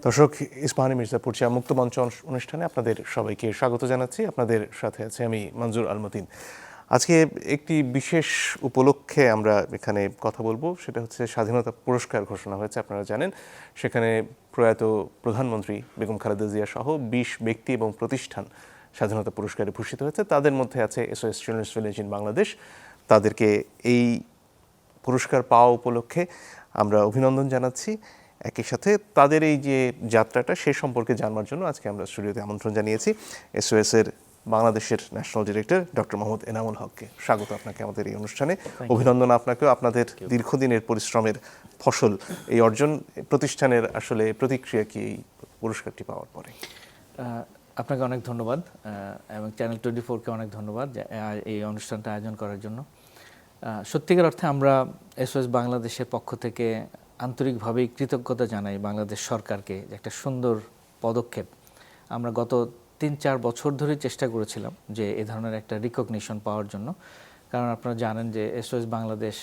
দর্শক, ইস্পাহানি মির্জাপুর চা মুক্ত মঞ্চ অনুষ্ঠানে আপনাদের সবাইকে স্বাগত জানাচ্ছি। আপনাদের সাথে আছে আমি মনজুর আলমতিন। আজকে একটি বিশেষ উপলক্ষে আমরা এখানে কথা বলবো, সেটা হচ্ছে স্বাধীনতা পুরস্কার ঘোষণা হয়েছে। আপনারা জানেন সেখানে প্রয়াত প্রধানমন্ত্রী বেগম খালেদা জিয়া সহ 20 ব্যক্তি এবং প্রতিষ্ঠান স্বাধীনতা পুরস্কারে ভূষিত হয়েছে। তাদের মধ্যে আছে SOS children's village in Bangladesh. তাদেরকে এই পুরস্কার পাওয়া উপলক্ষে আমরা অভিনন্দন জানাচ্ছি। একই সাথে তাদের এই যে যাত্রাটা সে সম্পর্কে জানবার জন্য আজকে আমরা স্টুডিওতে আমন্ত্রণ জানিয়েছি SOS এর বাংলাদেশের national director doctor Mohammad Enamul হককে। স্বাগত আপনাকে আমাদের এই অনুষ্ঠানে। অভিনন্দন আপনাকেও, আপনাদের দীর্ঘদিনের পরিশ্রমের ফসল এই অর্জন। প্রতিষ্ঠানের আসলে প্রতিক্রিয়া কি এই পুরস্কারটি পাওয়ার পরে? আপনাকে অনেক ধন্যবাদ এবং চ্যানেল 24-কে অনেক ধন্যবাদ এই অনুষ্ঠানটা আয়োজন করার জন্য। সত্যিকার অর্থে আমরা SOS বাংলাদেশের পক্ষ থেকে আন্তরিকভাবেই কৃতজ্ঞতা জানাই বাংলাদেশ সরকারকে, একটা সুন্দর পদক্ষেপ। আমরা গত 3-4 বছর ধরে চেষ্টা করেছিলাম যে এ ধরনের একটা রিকগনিশন পাওয়ার জন্য, কারণ আপনারা জানেন যে SOS বাংলাদেশ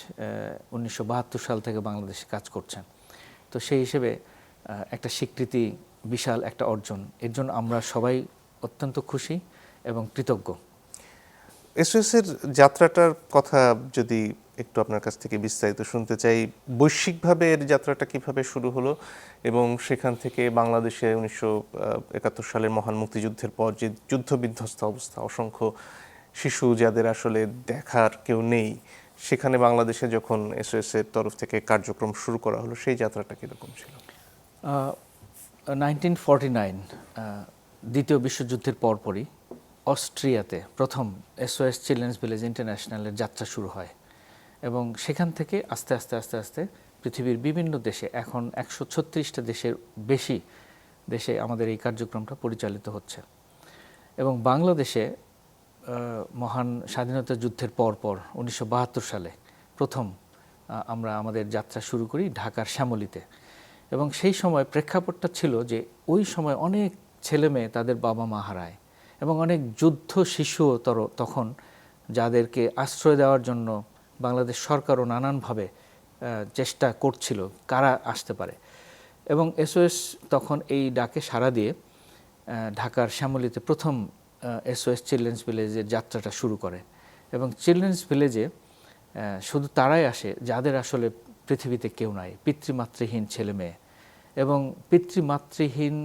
1972 সাল থেকে বাংলাদেশে কাজ করছেন। তো সেই হিসেবে একটা স্বীকৃতি, বিশাল একটা অর্জন। এর জন্য আমরা সবাই অত্যন্ত খুশি এবং কৃতজ্ঞ। SOS এর যাত্রাটার কথা যদি একটু আপনার কাছ থেকে বিস্তারিত শুনতে চাই। বৈশ্বিকভাবে এর যাত্রাটা কিভাবে শুরু হলো এবং সেখান থেকে বাংলাদেশে 1971 সালের মহান মুক্তিযুদ্ধের পর যে যুদ্ধবিধ্বস্ত অবস্থা, অসংখ্য শিশু যাদের আসলে দেখার কেউ নেই, সেখানে বাংলাদেশে যখন SOS এর তরফ থেকে কার্যক্রম শুরু করা হলো, সেই যাত্রাটা কীরকম ছিল? 1949 দ্বিতীয় বিশ্বযুদ্ধের পরপরই অস্ট্রিয়াতে প্রথম SOS চিলড্রেন্স ভিলেজ ইন্টারন্যাশনালের যাত্রা শুরু হয় এবং সেখান থেকে আস্তে আস্তে পৃথিবীর বিভিন্ন দেশে, এখন 136টা দেশের বেশি দেশে আমাদের এই কার্যক্রমটা পরিচালিত হচ্ছে। এবং বাংলাদেশে মহান স্বাধীনতা যুদ্ধের পর 1972 সালে প্রথম আমরা আমাদের যাত্রা শুরু করি ঢাকার শ্যামলীতে। এবং সেই সময় প্রেক্ষাপটটা ছিল যে ওই সময় অনেক ছেলে মেয়ে তাদের বাবা মা হারায় এবং অনেক যুদ্ধ শিশুও তখন, যাদেরকে আশ্রয় দেওয়ার জন্য বাংলাদেশ সরকারও নানানভাবে চেষ্টা করছিল কারা আসতে পারে। এবং SOS তখন এই ডাকে সাড়া দিয়ে ঢাকার শ্যামলীতে প্রথম SOS চিলড্রেন্স ভিলেজের যাত্রাটা শুরু করে। এবং চিলড্রেন্স ভিলেজে শুধু তারাই আসে যাদের আসলে পৃথিবীতে কেউ নাই, পিতৃমাতৃহীন ছেলে মেয়ে এবং পিতৃমাতৃহীন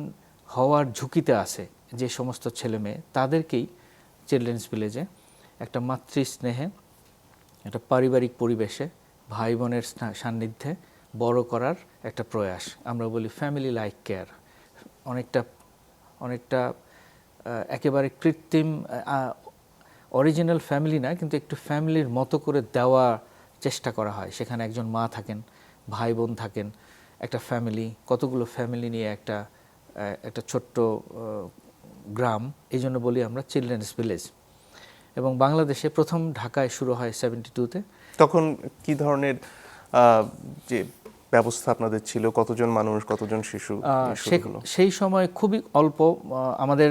হওয়ার ঝুঁকিতে আছে যে সমস্ত ছেলে মেয়ে, তাদেরকেই চিলড্রেন্স ভিলেজে একটা মাতৃস্নেহে, একটা পারিবারিক পরিবেশে, ভাই বোনের সান্নিধ্যে বড় করার একটা প্রয়াস। আমরা বলি ফ্যামিলি লাইক কেয়ার। অনেকটা একেবারে কৃত্রিম অরিজিনাল ফ্যামিলি না, কিন্তু একটু ফ্যামিলির মতো করে দেওয়ার চেষ্টা করা হয়। সেখানে একজন মা থাকেন, ভাই বোন থাকেন, একটা ফ্যামিলি, কতগুলো ফ্যামিলি নিয়ে একটা ছোট্ট গ্রাম। এই জন্য বলি আমরা চিলড্রেন্স ভিলেজ। এবং বাংলাদেশে প্রথম ঢাকায় শুরু হয় 72-তে। তখন কি ধরনের যে ব্যবস্থা আপনাদের ছিল? কতজন মানুষ, কতজন শিশু? সেই সময় খুবই অল্প। আমাদের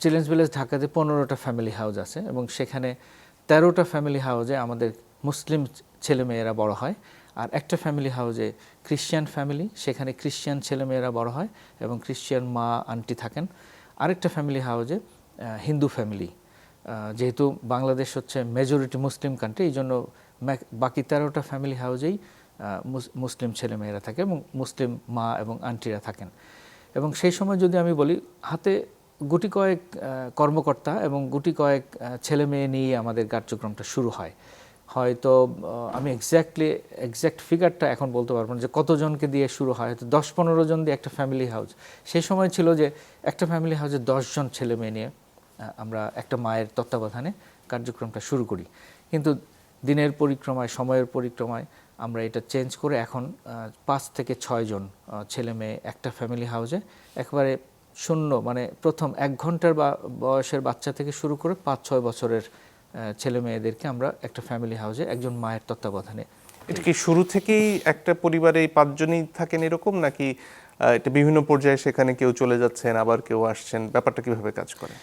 চিলড্রেন্স ভিলেজ ঢাকাতে 15টা ফ্যামিলি হাউস আছে এবং সেখানে 13টা ফ্যামিলি হাউসে আমাদের মুসলিম ছেলেমেয়েরা বড় হয়, আর একটা ফ্যামিলি হাউসে খ্রিশ্চান ফ্যামিলি, সেখানে খ্রিশ্চান ছেলেমেয়েরা বড় হয় এবং খ্রিশ্চান মা আন্টি থাকেন। আরেকটা ফ্যামিলি হাউসে হিন্দু ফ্যামিলি, যেহেতু বাংলাদেশ হচ্ছে মেজরিটি মুসলিম কান্ট্রি, এই জন্য বাকি 13টা ফ্যামিলি হাউসেই মুসলিম ছেলেমেয়েরা থাকে এবং মুসলিম মা এবং আন্টিরা থাকেন। এবং সেই সময় যদি আমি বলি, হাতে গুটি কয়েক কর্মকর্তা এবং গুটি কয়েক ছেলে মেয়ে নিয়ে আমাদের কার্যক্রমটা শুরু হয়। হয়তো আমি এক্স্যাক্ট ফিগারটা এখন বলতে পারবো না যে কতজনকে দিয়ে শুরু হয়, হয়তো 10-15 জন দিয়ে একটা ফ্যামিলি হাউস। সেই সময় ছিল যে একটা ফ্যামিলি হাউসে 10 জন ছেলে মেয়ে নিয়ে আমরা একটা মায়ের তত্ত্বাবধানে কার্যক্রমটা শুরু করি। কিন্তু দিনের পরিক্রমায়, সময়ের পরিক্রমায় আমরা এটা চেঞ্জ করে এখন 5 থেকে 6 জন ছেলে মেয়ে একটা ফ্যামিলি হাউসে, একেবারে শূন্য, মানে প্রথম 1 ঘন্টার বয়সের বাচ্চা থেকে শুরু করে 5-6 বছরের ছেলে মেয়েদেরকে আমরা একটা ফ্যামিলি হাউসে একজন মায়ের তত্ত্বাবধানে। এটা কি শুরু থেকেই একটা পরিবারে 5 জনই থাকেন এরকম, নাকি এটা বিভিন্ন পর্যায়ে সেখানে কেউ চলে যাচ্ছেন আবার কেউ আসছেন? ব্যাপারটা কিভাবে কাজ করে?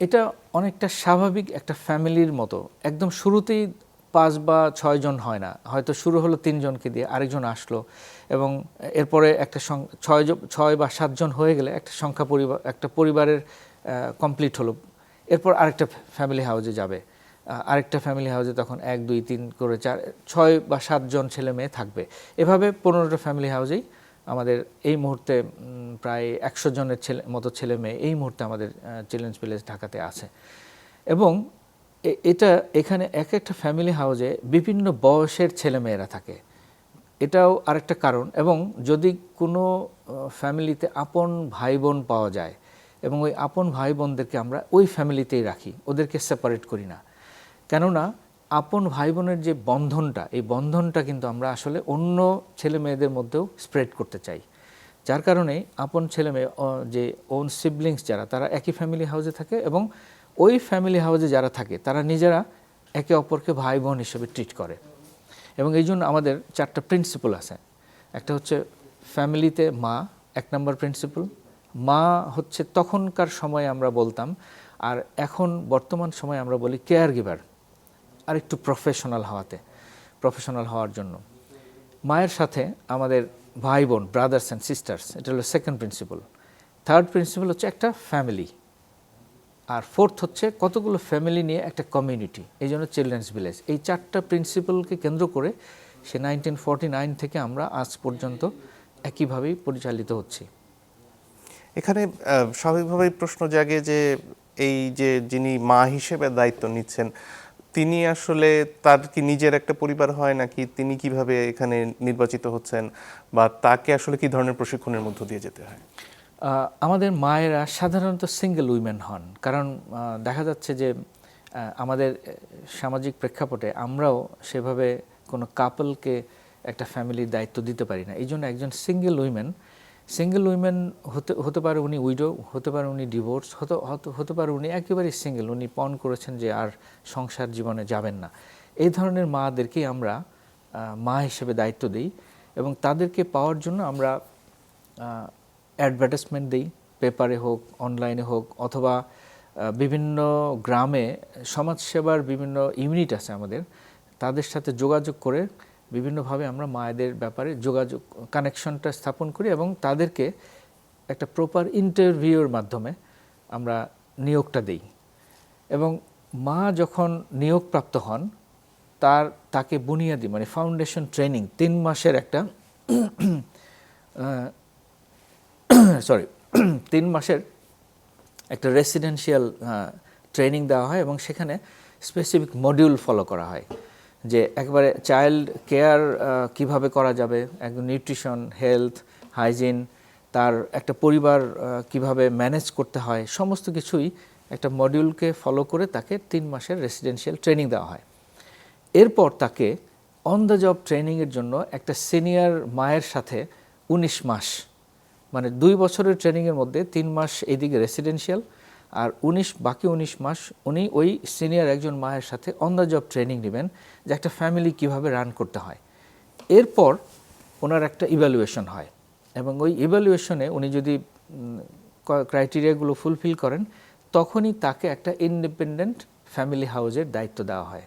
এটা অনেকটা স্বাভাবিক একটা ফ্যামিলির মতো। একদম শুরুতেই 5 বা 6 জন হয় না, হয়তো শুরু হলো 3 জনকে দিয়ে, আরেকজন আসলো এবং এরপরে একটা 6 বা 7 জন হয়ে গেলে একটা সংখ্যা পরিবার, একটা পরিবারের কমপ্লিট হলো। এরপর আরেকটা ফ্যামিলি হাউসে যাবে, আরেকটা ফ্যামিলি হাউসে তখন 1 2 3 করে 6 বা 7 জন ছেলে মেয়ে থাকবে। এভাবে 15টা ফ্যামিলি হাউসেই আমাদের এই মুহূর্তে প্রায় 100 জনের মতো ছেলে মেয়ে এই মুহূর্তে আমাদের চিলড্রেন্স ভিলেজ ঢাকাতে আছে। এবং এটা এখানে এক একটা ফ্যামিলি হাউসে বিভিন্ন বয়সের ছেলে মেয়েরা থাকে, এটাও আরেকটা কারণ। এবং যদি কোনো ফ্যামিলিতে আপন ভাই বোন পাওয়া যায় এবং ওই আপন ভাই বোনদেরকে আমরা ওই ফ্যামিলিতেই রাখি, ওদেরকে সেপারেট করি না। কেননা আপন ভাই বোনের যে বন্ধনটা, এই বন্ধনটা কিন্তু আমরা আসলে অন্য ছেলে মেয়েদের মধ্যেও স্প্রেড করতে চাই। যার কারণে আপন ছেলে মেয়ে যে ওন সিবলিংস যারা, তারা একই ফ্যামিলি হাউসে থাকে এবং ওই ফ্যামিলি হাউসে যারা থাকে তারা নিজেরা একে অপরকে ভাই বোন হিসেবে ট্রিট করে। এবং এই জন্য আমাদের 4টা প্রিন্সিপাল আছে। একটা হচ্ছে ফ্যামিলিতে মা, 1 নম্বর প্রিন্সিপাল। মা হচ্ছে তখনকার সময়ে আমরা বলতাম, আর এখন বর্তমান সময়ে আমরা বলি কেয়ার গিভার, আর একটু প্রফেশনাল হওয়ার জন্য। মায়ের সাথে আমাদের ভাই বোন, ব্রাদার্স অ্যান্ড সিস্টার্স, এটা হলো 2nd প্রিন্সিপাল। 3rd প্রিন্সিপাল হচ্ছে একটা ফ্যামিলি, আর 4th হচ্ছে কতগুলো ফ্যামিলি নিয়ে একটা কমিউনিটি, এই জন্য চিলড্রেন্স ভিলেজ। এই 4টা প্রিন্সিপালকে কেন্দ্র করে সে 1949 থেকে আমরা আজ পর্যন্ত একইভাবেই পরিচালিত হচ্ছি। এখানে স্বাভাবিকভাবেই প্রশ্ন জাগে যে এই যে যিনি মা হিসেবে দায়িত্ব নিচ্ছেন, তিনি আসলে তার কি নিজের একটা পরিবার হয়, নাকি তিনি কিভাবে এখানে নির্বাচিত হচ্ছেন, বা তাকে আসলে কি ধরনের প্রশিক্ষণের মধ্য দিয়ে যেতে হয়? আমাদের মায়েরা সাধারণত সিঙ্গেল উইমেন হন, কারণ দেখা যাচ্ছে যে আমাদের সামাজিক প্রেক্ষাপটে আমরাও সেভাবে কোনো কাপলকে একটা ফ্যামিলির দায়িত্ব দিতে পারি না। এই জন্য একজন সিঙ্গেল উইমেন হতে পারে উনি উইডো, হতে পারে উনি ডিভোর্স, হতে পারে উনি একেবারেই সিঙ্গেল, উনি পণ করেছেন যে আর সংসার জীবনে যাবেন না। এই ধরনের মাদেরকেই আমরা মা হিসেবে দায়িত্ব দিই এবং তাদেরকে পাওয়ার জন্য আমরা অ্যাডভার্টাইজমেন্ট দিই, পেপারে হোক, অনলাইনে হোক, অথবা বিভিন্ন গ্রামে সমাজসেবার বিভিন্ন ইউনিট আছে আমাদের, তাদের সাথে যোগাযোগ করে বিভিন্নভাবে আমরা মায়েদের ব্যাপারে কানেকশনটা স্থাপন করি এবং তাদেরকে একটা প্রপার ইন্টারভিউর মাধ্যমে আমরা নিয়োগটা দিই। এবং মা যখন নিয়োগপ্রাপ্ত হন, তাকে বুনিয়াদি মানে ফাউন্ডেশন ট্রেনিং 3 মাসের একটা 3 মাসের একটা রেসিডেন্সিয়াল ট্রেনিং দেওয়া হয় এবং সেখানে স্পেসিফিক মডিউল ফলো করা হয় যে একবারে চাইল্ড কেয়ার কিভাবে করা যাবে, একদম নিউট্রিশন, হেলথ, হাইজিন, তার একটা পরিবার কিভাবে ম্যানেজ করতে হয়, সমস্ত কিছুই একটা মডিউলকে ফলো করে তাকে 3 মাসের রেসিডেন্সিয়াল ট্রেনিং দেওয়া হয়। এরপর তাকে অন দ্য জব ট্রেনিংয়ের জন্য একটা সিনিয়র মায়ের সাথে 19 মাস, মানে 2 বছরের ট্রেনিংয়ের মধ্যে 3 মাস এইদিকে রেসিডেন্সিয়াল আর বাকি 19 মাস উনি ওই সিনিয়র একজন মায়ের সাথে অন দ্য জব ট্রেনিং নেবেন যে একটা ফ্যামিলি কিভাবে রান করতে হয়। এরপর ওনার একটা ইভ্যালুয়েশন হয় এবং ওই ইভ্যালুয়েশনে উনি যদি ক্রাইটেরিয়াগুলো ফুলফিল করেন, তখনই তাকে একটা ইন্ডিপেন্ডেন্ট ফ্যামিলি হাউসের দায়িত্ব দেওয়া হয়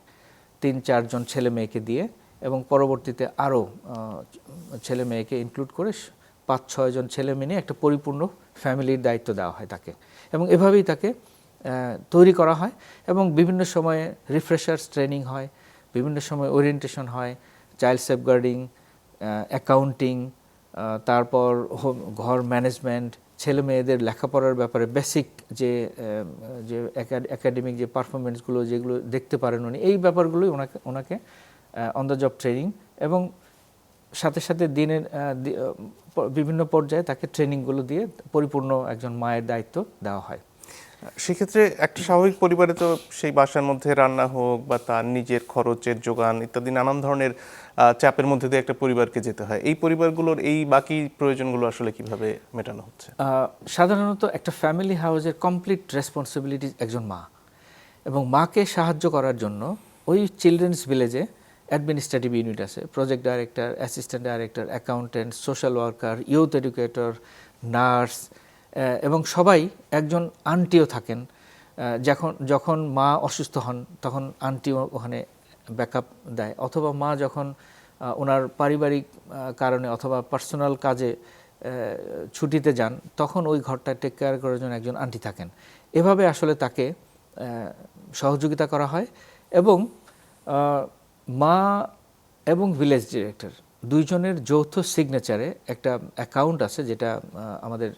3-4 জন ছেলে মেয়েকে দিয়ে, এবং পরবর্তীতে আরও ছেলে মেয়েকে ইনক্লুড করে 5-6 জন ছেলে মেয়ে নিয়ে একটা পরিপূর্ণ ফ্যামিলির দায়িত্ব দেওয়া হয় তাকে। এবং এভাবেই তাকে তৈরি করা হয় এবং বিভিন্ন সময়ে রিফ্রেশার্স ট্রেনিং হয়, বিভিন্ন সময় ওরিয়েন্টেশন হয়, চাইল্ড সেফগার্ডিং, অ্যাকাউন্টিং, তারপর ঘর ম্যানেজমেন্ট, ছেলে মেয়েদের লেখাপড়ার ব্যাপারে বেসিক যে একাডেমিক যে পারফরমেন্সগুলো যেগুলো দেখতে পারেন উনি, এই ব্যাপারগুলোই ওনাকে অন দ্য জব ট্রেনিং এবং সাথে সাথে দিনের বিভিন্ন পর্যায়ে তাকে ট্রেনিংগুলো দিয়ে পরিপূর্ণ একজন মায়ের দায়িত্ব দেওয়া হয়। সেক্ষেত্রে একটা স্বাভাবিক পরিবারে তো সেই বাসার মধ্যে রান্না হোক বা তার নিজের খরচের যোগান ইত্যাদি নানান ধরনের চাপের মধ্যে দিয়ে একটা পরিবারকে যেতে হয়। এই পরিবারগুলোর এই বাকি প্রয়োজনগুলো আসলে কিভাবে মেটানো হচ্ছে? সাধারণত একটা ফ্যামিলি হাউসের কমপ্লিট রেসপন্সিবিলিটি একজন মা, এবং মাকে সাহায্য করার জন্য ওই চিলড্রেন্স ভিলেজে অ্যাডমিনিস্ট্রেটিভ ইউনিট আছে, project director, assistant director, accountant, social worker, youth educator, nurse, এবং সবাই, একজন আন্টিও থাকেন। যখন মা অসুস্থ হন তখন আন্টিও ওখানে ব্যাকআপ দেয়, অথবা মা যখন ওনার পারিবারিক কারণে অথবা পার্সোনাল কাজে ছুটিতে যান, তখন ওই ঘরটা টেক কেয়ার করার জন্য একজন আন্টি থাকেন। এভাবে আসলে তাকে সহযোগিতা করা হয়। এবং মা এবং ভিলেজ ডিরেক্টর দুইজনের যৌথ সিগনেচারে একটা অ্যাকাউন্ট আছে, যেটা আমাদের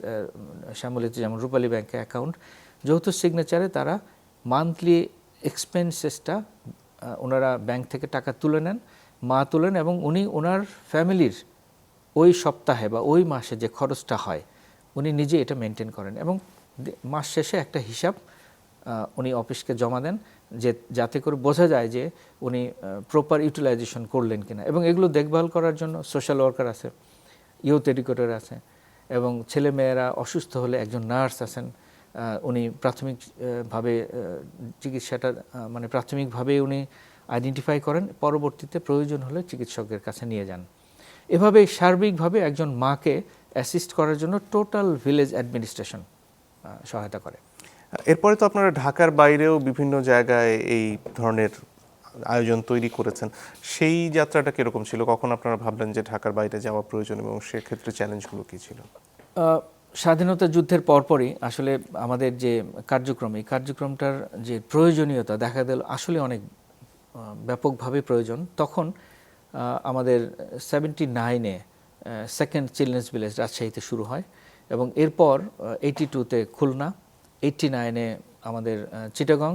শ্যামলীতে যেমন রূপালী ব্যাংকে অ্যাকাউন্ট, যৌথ সিগনেচারে তারা মান্থলি এক্সপেন্সেসটা ওনারা ব্যাংক থেকে টাকা তুলে নেন, মা তুলেন, এবং উনি ওনার ফ্যামিলির ওই সপ্তাহে বা ওই মাসে যে খরচটা হয় উনি নিজে এটা মেনটেন করেন, এবং মাস শেষে একটা হিসাব উনি অফিসকে জমা দেন, যাতে করে বোঝা যায় যে উনি প্রপার ইউটিলাইজেশন করলেন কিনা। এবং এগুলো দেখভাল করার জন্য সোশ্যাল ওয়ার্কার আছে, ইউথ এডুকেটর আছে, এবং ছেলে মেয়েরা অসুস্থ হলে একজন নার্স আছেন, উনি প্রাথমিকভাবে চিকিৎসাটা মানে প্রাথমিকভাবে উনি আইডেন্টিফাই করেন, পরবর্তীতে প্রয়োজন হলে চিকিৎসকের কাছে নিয়ে যান। এভাবে সার্বিকভাবে একজন মাকে অ্যাসিস্ট করার জন্য টোটাল ভিলেজ অ্যাডমিনিস্ট্রেশন সহায়তা করে। এরপরে তো আপনারা ঢাকার বাইরেও বিভিন্ন জায়গায় এই ধরনের আয়োজন তৈরি করেছেন, সেই যাত্রাটা কীরকম ছিল? কখন আপনারা ভাবলেন যে ঢাকার বাইরে যাওয়া প্রয়োজন, এবং সেক্ষেত্রে চ্যালেঞ্জগুলো কী ছিল? স্বাধীনতা যুদ্ধের পরপরই আসলে আমাদের যে কার্যক্রম, এই কার্যক্রমটার যে প্রয়োজনীয়তা দেখা গেল আসলে অনেক ব্যাপকভাবে প্রয়োজন। তখন আমাদের 79-এ সেকেন্ড চিলড্রেন্স ভিলেজ রাজশাহীতে শুরু হয়, এবং এরপর 82-তে খুলনা, 89-এ আমাদের চিটাগং,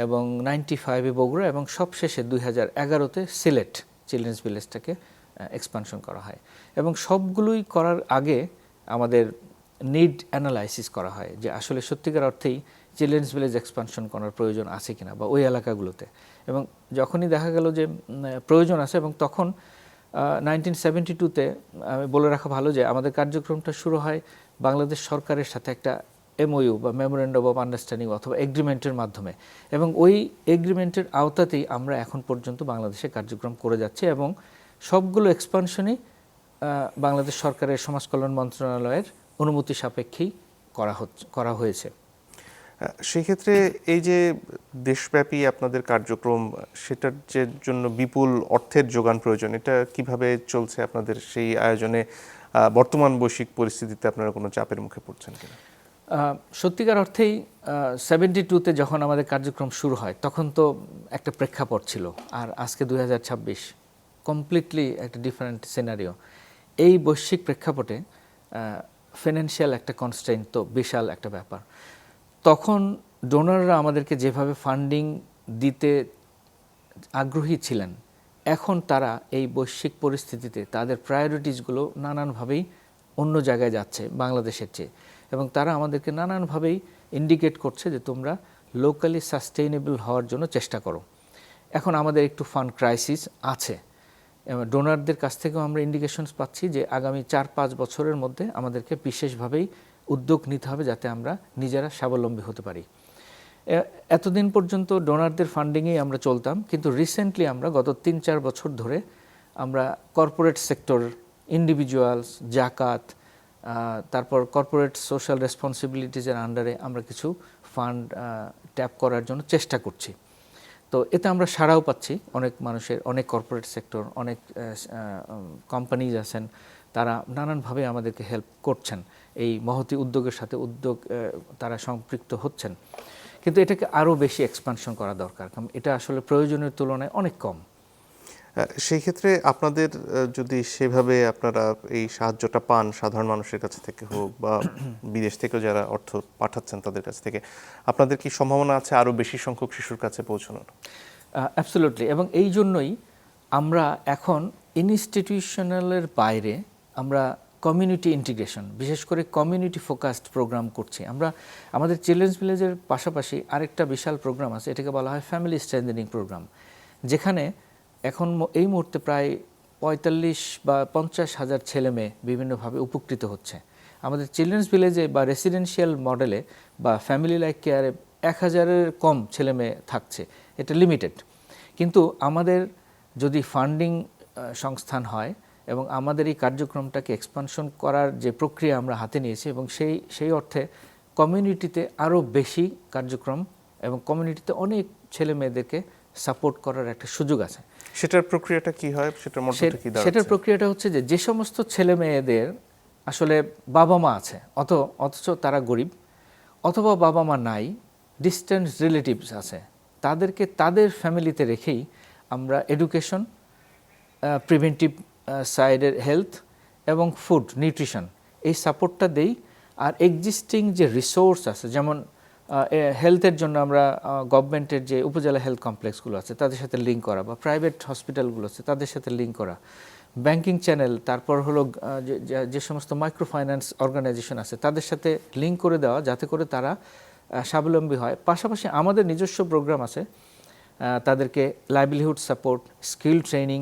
এবং 95-এ বগুড়া, এবং সবশেষে 2011-তে সিলেট চিলড্রেন্স ভিলেজটাকে এক্সপানশন করা হয়। এবং সবগুলোই করার আগে আমাদের নিড অ্যানালাইসিস করা হয় যে আসলে সত্যিকার অর্থেই চিলড্রেন্স ভিলেজ এক্সপানশন করার প্রয়োজন আছে কিনা বা ওই এলাকাগুলোতে। এবং যখনই দেখা গেল যে প্রয়োজন আছে, এবং তখন 1972-তে আমি বলে রাখা ভালো যে আমাদের কার্যক্রমটা শুরু হয় বাংলাদেশ সরকারের সাথে একটা MOU বা মেমোরেন্ডাম অফ আন্ডারস্ট্যান্ডিং অথবা এগ্রিমেন্টের মাধ্যমে, এবং ওই এগ্রিমেন্টের আওতাতেই আমরা এখন পর্যন্ত বাংলাদেশে কার্যক্রম করে যাচ্ছি, এবং সবগুলো এক্সপানশনই বাংলাদেশ সরকারের সমাজ কল্যাণ মন্ত্রণালয়ের অনুমতি সাপেক্ষেই করা হয়েছে। সেক্ষেত্রে এই যে দেশব্যাপী আপনাদের কার্যক্রম, সেটার যে জন্য বিপুল অর্থের যোগান প্রয়োজন, এটা কিভাবে চলছে আপনাদের সেই আয়োজনে? বর্তমান বৈশ্বিক পরিস্থিতিতে আপনারা কোনো চাপের মুখে পড়ছেন কিনা? সত্যিকার অর্থেই 72-তে যখন আমাদের কার্যক্রম শুরু হয় তখন তো একটা প্রেক্ষাপট ছিল, আর আজকে 2026 কমপ্লিটলি একটা ডিফারেন্ট সিনারিও। এই বৈশ্বিক প্রেক্ষাপটে ফিনান্সিয়াল একটা কনস্ট্রেইন্ট তো বিশাল একটা ব্যাপার। তখন ডোনাররা আমাদেরকে যেভাবে ফান্ডিং দিতে আগ্রহী ছিলেন, এখন তারা এই বৈশ্বিক পরিস্থিতিতে তাদের প্রায়োরিটিসগুলো নানানভাবেই অন্য জায়গায় যাচ্ছে বাংলাদেশের চেয়ে, এবং তারা আমাদেরকে নানানভাবেই ইন্ডিকেট করছে যে তোমরা লোকালি সাস্টেইনেবল হওয়ার জন্য চেষ্টা করো। এখন আমাদের একটু ফান্ড ক্রাইসিস আছে, ডোনারদের কাছ থেকেও আমরা ইন্ডিকেশনস পাচ্ছি যে আগামী 4-5 বছরের মধ্যে আমাদেরকে বিশেষভাবেই উদ্যোগ নিতে হবে যাতে আমরা নিজেরা স্বাবলম্বী হতে পারি। এতদিন পর্যন্ত ডোনারদের ফান্ডিংয়েই আমরা চলতাম, কিন্তু রিসেন্টলি আমরা গত 3-4 বছর ধরে আমরা কর্পোরেট সেক্টর, ইন্ডিভিজুয়ালস, জাকাত, তারপর কর্পোরেট সোশ্যাল রেসপন্সিবিলিটিজের আন্ডারে আমরা কিছু ফান্ড ট্যাপ করার জন্য চেষ্টা করছি। তো এতে আমরা সাড়াও পাচ্ছি অনেক মানুষের, অনেক কর্পোরেট সেক্টর, অনেক কোম্পানিজ আছেন, তারা নানানভাবে আমাদেরকে হেল্প করছেন, এই মহতী উদ্যোগের সাথে তারা সম্পৃক্ত হচ্ছেন। কিন্তু এটাকে আরও বেশি এক্সপানশন করা দরকার, কারণ এটা আসলে প্রয়োজনের তুলনায় অনেক কম। সেই ক্ষেত্রে আপনাদের যদি সেভাবে আপনারা এই সাহায্যটা পান সাধারণ মানুষের কাছ থেকে হোক বা বিদেশ থেকেও যারা অর্থ পাঠাচ্ছেন তাদের কাছ থেকে, আপনাদের কি সম্ভাবনা আছে আরও বেশি সংখ্যক শিশুর কাছে পৌঁছানোর? অ্যাবসলিউটলি। এবং এই জন্যই আমরা এখন ইনস্টিটিউশনালের বাইরে আমরা কমিউনিটি ইন্টিগ্রেশন, বিশেষ করে কমিউনিটি ফোকাসড প্রোগ্রাম করছি। আমরা আমাদের চিলড্রেন্স ভিলেজের পাশাপাশি আরেকটা বিশাল প্রোগ্রাম আছে, এটাকে বলা হয় ফ্যামিলি স্ট্রেংথেনিং প্রোগ্রাম, যেখানে এখন এই মুহূর্তে প্রায় 45 বা 50 হাজার ছেলে মেয়ে বিভিন্নভাবে উপকৃত হচ্ছে। আমাদের চিলড্রেন্স ভিলেজে বা রেসিডেন্সিয়াল মডেলে বা ফ্যামিলি লাইক কেয়ারে 1000-এর কম ছেলে মেয়ে থাকছে, এটা লিমিটেড। কিন্তু আমাদের যদি ফান্ডিং সংস্থান হয় এবং আমাদের এই কার্যক্রমটাকে এক্সপানশন করার যে প্রক্রিয়া আমরা হাতে নিয়েছি, এবং সেই অর্থে কমিউনিটিতে আরও বেশি কার্যক্রম এবং কমিউনিটিতে অনেক ছেলে মেয়েদেরকে সাপোর্ট করার একটা সুযোগ আছে। সেটার প্রক্রিয়াটা কি হয়, সেটার মধ্যে কি দাঁড়াচ্ছে? সেটার প্রক্রিয়াটা হচ্ছে যে সমস্ত ছেলে মেয়েদের আসলে বাবা মা আছে অথচ তারা গরিব, অথবা বাবা মা নাই, ডিস্টেন্স রিলেটিভস আছে, তাদেরকে তাদের ফ্যামিলিতে রেখেই আমরা এডুকেশন, প্রিভেন্টিভ সাইডের হেলথ এবং ফুড নিউট্রিশন এই সাপোর্টটা দেই। আর এক্সিস্টিং যে রিসোর্স আছে, যেমন হেলথের জন্য আমরা গভর্নমেন্টের যে উপজেলা হেলথ কমপ্লেক্সগুলো আছে তাদের সাথে লিঙ্ক করা, বা প্রাইভেট হসপিটালগুলো আছে তাদের সাথে লিঙ্ক করা, ব্যাংকিং চ্যানেল, তারপর হলো যে সমস্ত মাইক্রো ফাইন্যান্স অর্গানাইজেশন আছে তাদের সাথে লিঙ্ক করে দেওয়া, যাতে করে তারা স্বাবলম্বী হয়। পাশাপাশি আমাদের নিজস্ব প্রোগ্রাম আছে, তাদেরকে লাইভলিহুড সাপোর্ট, স্কিল ট্রেনিং,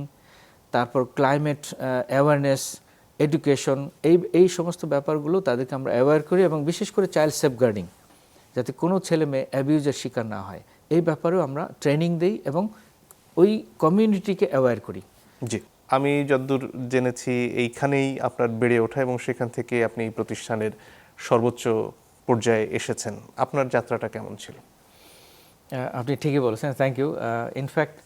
তারপর ক্লাইমেট অ্যাওয়ারনেস, এডুকেশন, এই সমস্ত ব্যাপারগুলো তাদেরকে আমরা অ্যাওয়্যার করি, এবং বিশেষ করে চাইল্ড সেফগার্ডিং, যাতে কোনো ছেলে মেয়ে অ্যাবিউজের শিকার না হয়, এই ব্যাপারেও আমরা ট্রেনিং দিই এবং ওই কমিউনিটিকে অ্যাওয়্যার করি। জি, আমি যতদূর জেনেছি এইখানেই আপনার বেড়ে ওঠা এবং সেখান থেকে আপনি এই প্রতিষ্ঠানের সর্বোচ্চ পর্যায়ে এসেছেন। আপনার যাত্রাটা কেমন ছিল? আপনি ঠিকই বলেছেন, থ্যাংক ইউ। ইনফ্যাক্ট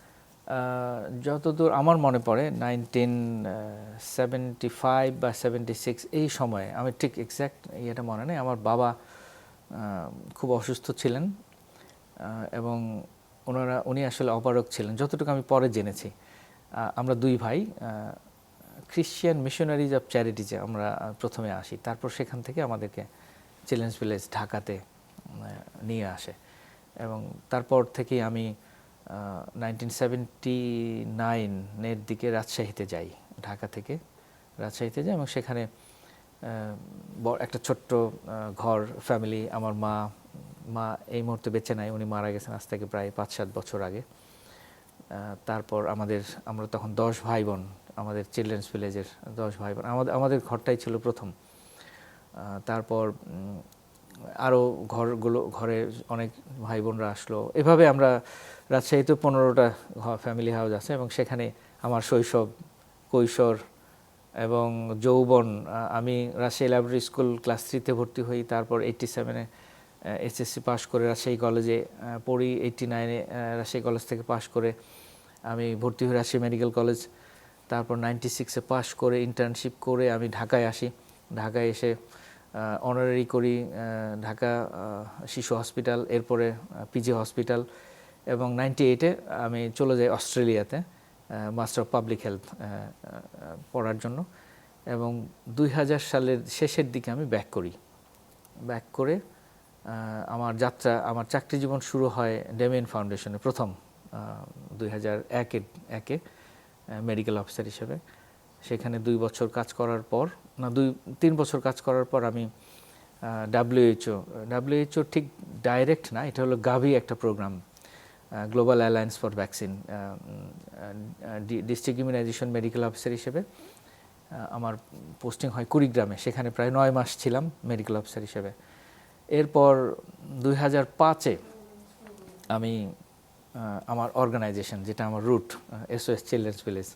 যতদূর আমার মনে পড়ে 1975 বা 76 এই সময়ে, আমি ঠিক এক্স্যাক্ট ইয়েটা মনে নেই, আমার বাবা খুব অসুস্থ ছিলেন এবং উনি আসলে অপারক ছিলেন, যতটুকু আমি পরে জেনেছি। আমরা দুই ভাই খ্রিশ্চিয়ান মিশনারিজ অফ চ্যারিটিজে আমরা প্রথমে আসি, তারপর সেখান থেকে আমাদেরকে চিলড্রেন্স ভিলেজ ঢাকাতে নিয়ে আসে, এবং তারপর থেকেই আমি 1979-এর দিকে রাজশাহীতে যাই, ঢাকা থেকে রাজশাহীতে যাই, এবং সেখানে একটা ছোট্ট ঘর, ফ্যামিলি, আমার মা এই মুহূর্তে বেঁচে নাই, উনি মারা গেছেন আজ থেকে প্রায় 5-7 বছর আগে। তারপর আমরা তখন 10 ভাই বোন, আমাদের চিলড্রেন্স ভিলেজের 10 ভাই বোন, আমাদের ঘরটাই ছিল প্রথম। তারপর আরও ঘরে অনেক ভাই বোনরা আসলো, এভাবে আমরা রাজশাহীতে 15টা ফ্যামিলি হাউস আছে, এবং সেখানে আমার শৈশব, কৈশোর এবং যৌবন। আমি রাজশাহী লাইব্রেরি স্কুল ক্লাস 3-তে ভর্তি হই, তারপর 87-এ এসএসসি পাস করে রাজশাহী কলেজে পড়ি, 89-এ রাজশাহী কলেজ থেকে পাস করে আমি ভর্তি হই রাজশাহী মেডিকেল কলেজ, তারপর 96-এ পাস করে ইন্টার্নশিপ করে আমি ঢাকায় আসি। ঢাকায় এসে অনারারি করি ঢাকা শিশু হসপিটাল, এরপরে পিজি হসপিটাল, এবং 98-এ আমি চলে যাই অস্ট্রেলিয়াতে মাস্টার অফ পাবলিক হেলথ পড়ার জন্য, এবং 2000 সালের শেষের দিকে আমি ব্যাক করে আমার চাকরি জীবন শুরু হয় ডেমিয়েন ফাউন্ডেশনে প্রথম 2001-এ মেডিকেল অফিসার হিসেবে। সেখানে 2 বছর কাজ করার পর, 3 বছর কাজ করার পর আমি ডাব্লিউএইচও ঠিক ডাইরেক্ট না, এটা হলো গাভি একটা programme, global alliance for vaccine, district immunization medical officer হিসেবে আমার পোস্টিং হয় কুড়িগ্রামে, সেখানে প্রায় 9 মাস ছিলাম মেডিকেল অফিসার হিসেবে। এরপর 2005-এ আমি আমার অর্গানাইজেশন, যেটা আমার root, SOS children's village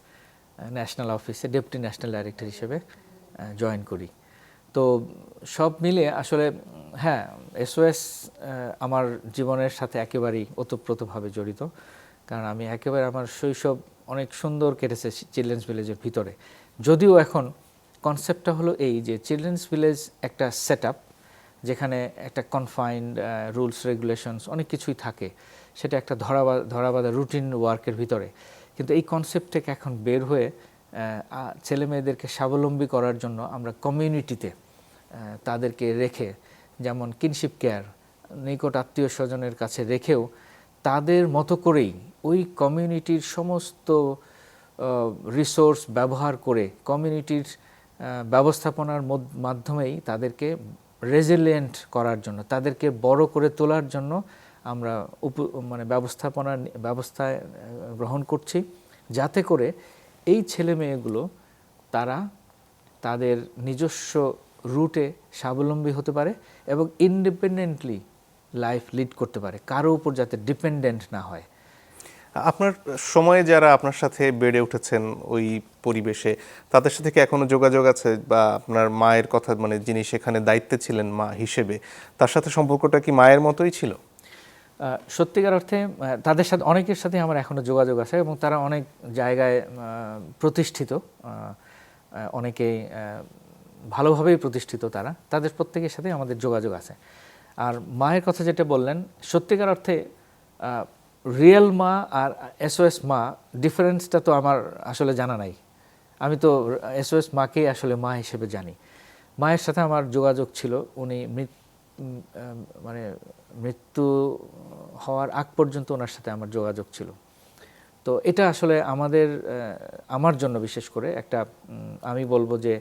national অফিসে ডেপুটি ন্যাশনাল ডাইরেক্টর হিসেবে জয়েন করি। তো সব মিলে আসলে হ্যাঁ, SOS আমার জীবনের সাথে একেবারেই ওতপ্রোতভাবে জড়িত, কারণ আমি একেবারে আমার শৈশব অনেক সুন্দর কেটেছে চিলড্রেন্স ভিলেজের ভিতরে। যদিও এখন কনসেপ্টটা হলো এই যে চিলড্রেন্স ভিলেজ একটা সেট আপ, যেখানে একটা কনফাইন্ড রুলস রেগুলেশনস অনেক কিছুই থাকে, সেটা একটা ধরাবাঁধা রুটিন ওয়ার্কের ভিতরে। কিন্তু এই কনসেপ্ট থেকে এখন বের হয়ে ছেলে মেয়েদেরকে স্বাবলম্বী করার জন্য আমরা কমিউনিটিতে তাদেরকে রেখে, যেমন কিনশিপ কেয়ার, নিকট আত্মীয় স্বজনের কাছে রেখেও তাদের মতো করেই ওই কমিউনিটির সমস্ত রিসোর্স ব্যবহার করে কমিউনিটির ব্যবস্থাপনার মাধ্যমেই তাদেরকে রেজিলিয়েন্ট করার জন্য, তাদেরকে বড় করে তোলার জন্য আমরা ব্যবস্থা গ্রহণ করছি, যাতে করে এই ছেলে মেয়েগুলো তারা তাদের নিজস্ব রুটে স্বাবলম্বী হতে পারে এবং ইন্ডিপেন্ডেন্টলি লাইফ লিড করতে পারে, কারো উপর যাতে ডিপেন্ডেন্ট না হয়। আপনার সময়ে যারা আপনার সাথে বেড়ে উঠেছেন ওই পরিবেশে, তাদের সাথে কি এখনো যোগাযোগ আছে? বা আপনার মায়ের কথা, মানে যিনি সেখানে দায়িত্বে ছিলেন মা হিসেবে, তার সাথে সম্পর্কটা কি মায়ের মতোই ছিল? সত্যিকার অর্থে তাদের সাথে অনেকের সাথে আমার এখনো যোগাযোগ আছে এবং তারা অনেক জায়গায় প্রতিষ্ঠিত, অনেকেই ভালোভাবেই প্রতিষ্ঠিত, তাদের প্রত্যেকের সাথে আমাদের যোগাযোগ আছে। আর মায়ের কথা যেটা বললেন, সত্যিকার অর্থে রিয়েল মা আর এসওএস মা ডিফারেন্সটা তো আমার আসলে জানা নাই। আমি তো এসওএস মাকেই আসলে মা হিসেবে জানি। মায়ের সাথে আমার যোগাযোগ ছিল, উনি মানে মৃত্যু হওয়ার আগ পর্যন্ত ওনার সাথে আমার যোগাযোগ ছিল। তো এটা আসলে আমার জন্য বিশেষ করে একটা আমি বলবো যে